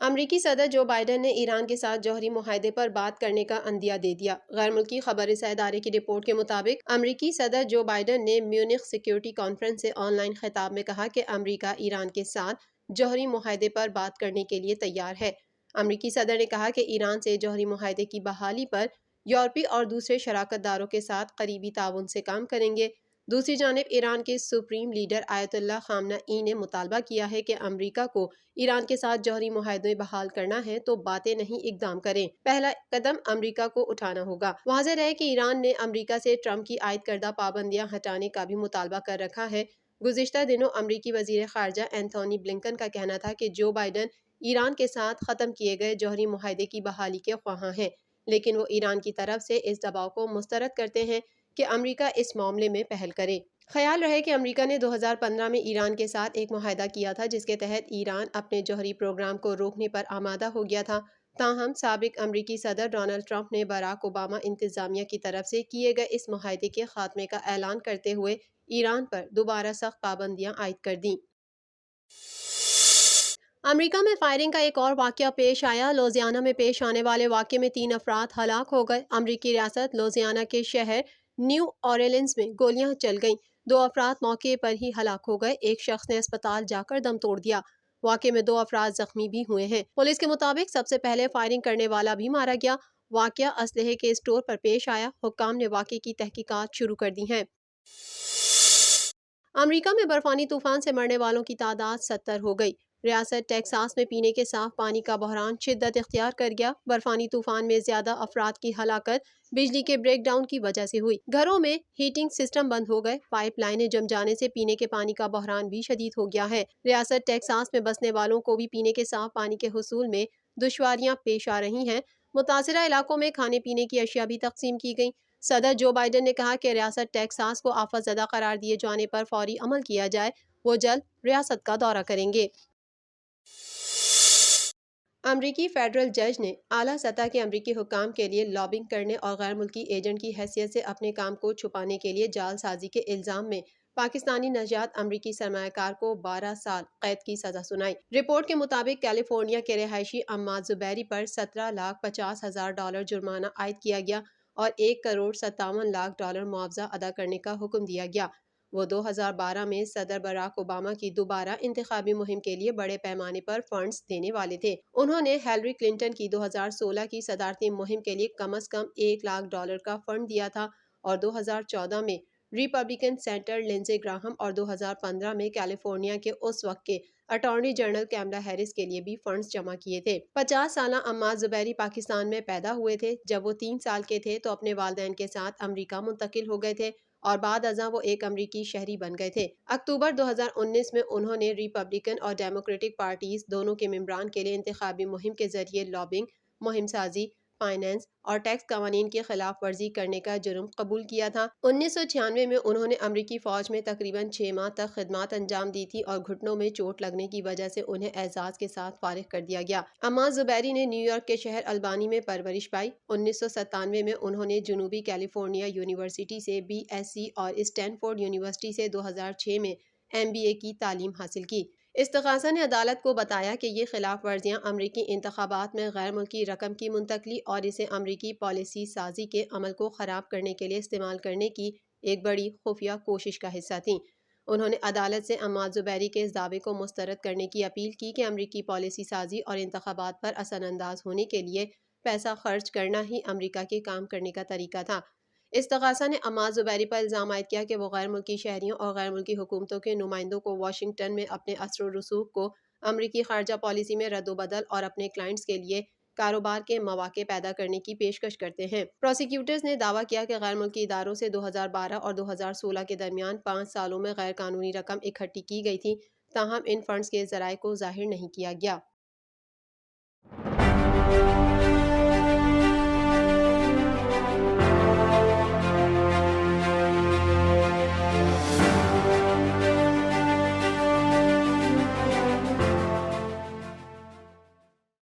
امریکی صدر Joe Biden نے ایران کے ساتھ جوہری معاہدے پر بات کرنے کا عندیہ دے دیا۔ غیر ملکی خبر رساں ادارے کی رپورٹ کے مطابق امریکی صدر جو بائیڈن نے میونخ سیکیورٹی کانفرنس سے آن لائن خطاب میں کہا کہ امریکہ ایران کے ساتھ جوہری معاہدے پر بات کرنے کے لیے تیار ہے۔ امریکی صدر نے کہا کہ ایران سے جوہری معاہدے کی بحالی پر یورپی اور دوسرے شراکت داروں کے ساتھ قریبی تعاون سے کام کریں گے۔ دوسری جانب ایران کے سپریم لیڈر آیت اللہ خامنہ ای نے مطالبہ کیا ہے کہ امریکہ کو ایران کے ساتھ جوہری معاہدے بحال کرنا ہے تو باتیں نہیں اقدام کریں، پہلا قدم امریکہ کو اٹھانا ہوگا۔ واضح رہے کہ ایران نے امریکہ سے ٹرمپ کی عائد کردہ پابندیاں ہٹانے کا بھی مطالبہ کر رکھا ہے۔ گزشتہ دنوں امریکی وزیر خارجہ اینتھونی بلنکن کا کہنا تھا کہ جو بائیڈن ایران کے ساتھ ختم کیے گئے جوہری معاہدے کی بحالی کے خواہاں ہیں، لیکن وہ ایران کی طرف سے اس دباؤ کو مسترد کرتے ہیں کہ امریکہ اس معاملے میں پہل کرے۔ خیال رہے کہ امریکہ نے 2015 میں ایران کے ساتھ ایک معاہدہ کیا تھا جس کے تحت ایران اپنے جوہری پروگرام کو روکنے پر آمادہ ہو گیا تھا، تاہم سابق امریکی صدر ڈونلڈ ٹرمپ نے باراک اوباما انتظامیہ کی طرف سے کیے گئے اس معاہدے کے خاتمے کا اعلان کرتے ہوئے ایران پر دوبارہ سخت پابندیاں عائد کر دیں۔ امریکہ میں فائرنگ کا ایک اور واقعہ پیش آیا۔ لوزیانا میں پیش آنے والے واقعے میں 3 افراد ہلاک ہو گئے۔ امریکی ریاست لوزیانا کے شہر نیو اورلینز میں گولیاں چل گئیں، 2 افراد موقع پر ہی ہلاک ہو گئے، ایک شخص نے اسپتال جا کر دم توڑ دیا۔ واقعے میں 2 افراد زخمی بھی ہوئے ہیں۔ پولیس کے مطابق سب سے پہلے فائرنگ کرنے والا بھی مارا گیا۔ واقعہ اسلحے کے اسٹور پر پیش آیا۔ حکام نے واقعے کی تحقیقات شروع کر دی ہیں۔ امریکہ میں برفانی طوفان سے مرنے والوں کی تعداد 70 ہو گئی۔ ریاست ٹیکساس میں پینے کے صاف پانی کا بحران شدت اختیار کر گیا۔ برفانی طوفان میں زیادہ افراد کی ہلاکت بجلی کے بریک ڈاؤن کی وجہ سے ہوئی۔ گھروں میں ہیٹنگ سسٹم بند ہو گئے۔ پائپ لائنیں جم جانے سے پینے کے پانی کا بحران بھی شدید ہو گیا ہے۔ ریاست ٹیکساس میں بسنے والوں کو بھی پینے کے صاف پانی کے حصول میں دشواریاں پیش آ رہی ہیں۔ متاثرہ علاقوں میں کھانے پینے کی اشیاء بھی تقسیم کی گئیں۔ صدر جو بائیڈن نے کہا کہ ریاست ٹیکساس کو آفت زدہ قرار دیے جانے پر فوری عمل کیا جائے۔ وہ جلد ریاست کا دورہ کریں گے۔ امریکی فیڈرل جج نے اعلیٰ سطح کے امریکی حکام کے لیے لابنگ کرنے اور غیر ملکی ایجنٹ کی حیثیت سے اپنے کام کو چھپانے کے لیے جعل سازی کے الزام میں پاکستانی نژاد امریکی سرمایہ کار کو 12 سال قید کی سزا سنائی۔ رپورٹ کے مطابق کیلیفورنیا کے رہائشی عماد زبیری پر $17,50,000 جرمانہ عائد کیا گیا اور $1,57,00,000 معاوضہ ادا کرنے کا حکم دیا گیا۔ وہ 2012 میں صدر باراک اوباما کی دوبارہ انتخابی مہم کے لیے بڑے پیمانے پر فنڈز دینے والے تھے۔ انہوں نے ہیلری کلنٹن کی 2016 کی صدارتی مہم کے لیے کم از کم $1,00,000 کا فنڈ دیا تھا اور 2014 میں ریپبلکن سینیٹر لنزے گراہم اور 2015 میں کیلیفورنیا کے اس وقت کے اٹارنی جنرل کیملا ہیرس کے لیے بھی فنڈز جمع کیے تھے۔ 50 سالہ عماد زبیری پاکستان میں پیدا ہوئے تھے۔ جب وہ 3 سال کے تھے تو اپنے والدین کے ساتھ امریکہ منتقل ہو گئے تھے اور بعد ازاں وہ ایک امریکی شہری بن گئے تھے۔ اکتوبر 2019 میں انہوں نے ریپبلکن اور ڈیموکریٹک پارٹیز دونوں کے ممبران کے لیے انتخابی مہم کے ذریعے لابنگ، مہم سازی، فائنانس اور ٹیکس قوانین کی خلاف ورزی کرنے کا جرم قبول کیا تھا۔ 1996 میں انہوں نے امریکی فوج میں تقریباً 6 ماہ تک خدمات انجام دی تھی اور گھٹنوں میں چوٹ لگنے کی وجہ سے انہیں اعزاز کے ساتھ فارغ کر دیا گیا۔ عماد زبیری نے نیو یارک کے شہر البانی میں پرورش پائی۔ 1997 میں انہوں نے جنوبی کیلیفورنیا یونیورسٹی سے BSc اور اسٹینفورڈ یونیورسٹی سے 2006 میں MBA کی تعلیم حاصل کی۔ استغاثہ نے عدالت کو بتایا کہ یہ خلاف ورزیاں امریکی انتخابات میں غیر ملکی رقم کی منتقلی اور اسے امریکی پالیسی سازی کے عمل کو خراب کرنے کے لیے استعمال کرنے کی ایک بڑی خفیہ کوشش کا حصہ تھیں۔ انہوں نے عدالت سے عماد زبیری کے اس دعوے کو مسترد کرنے کی اپیل کی کہ امریکی پالیسی سازی اور انتخابات پر اثر انداز ہونے کے لیے پیسہ خرچ کرنا ہی امریکہ کے کام کرنے کا طریقہ تھا۔ استغاثہ نے عماد زبیری پر الزام عائد کیا کہ وہ غیر ملکی شہریوں اور غیر ملکی حکومتوں کے نمائندوں کو واشنگٹن میں اپنے اثر و رسوخ کو امریکی خارجہ پالیسی میں رد و بدل اور اپنے کلائنٹس کے لیے کاروبار کے مواقع پیدا کرنے کی پیشکش کرتے ہیں۔ پروسیکیوٹرز نے دعویٰ کیا کہ غیر ملکی اداروں سے 2012 اور 2016 کے درمیان 5 سالوں میں غیر قانونی رقم اکٹھی کی گئی تھی، تاہم ان فنڈز کے ذرائع کو ظاہر نہیں کیا گیا۔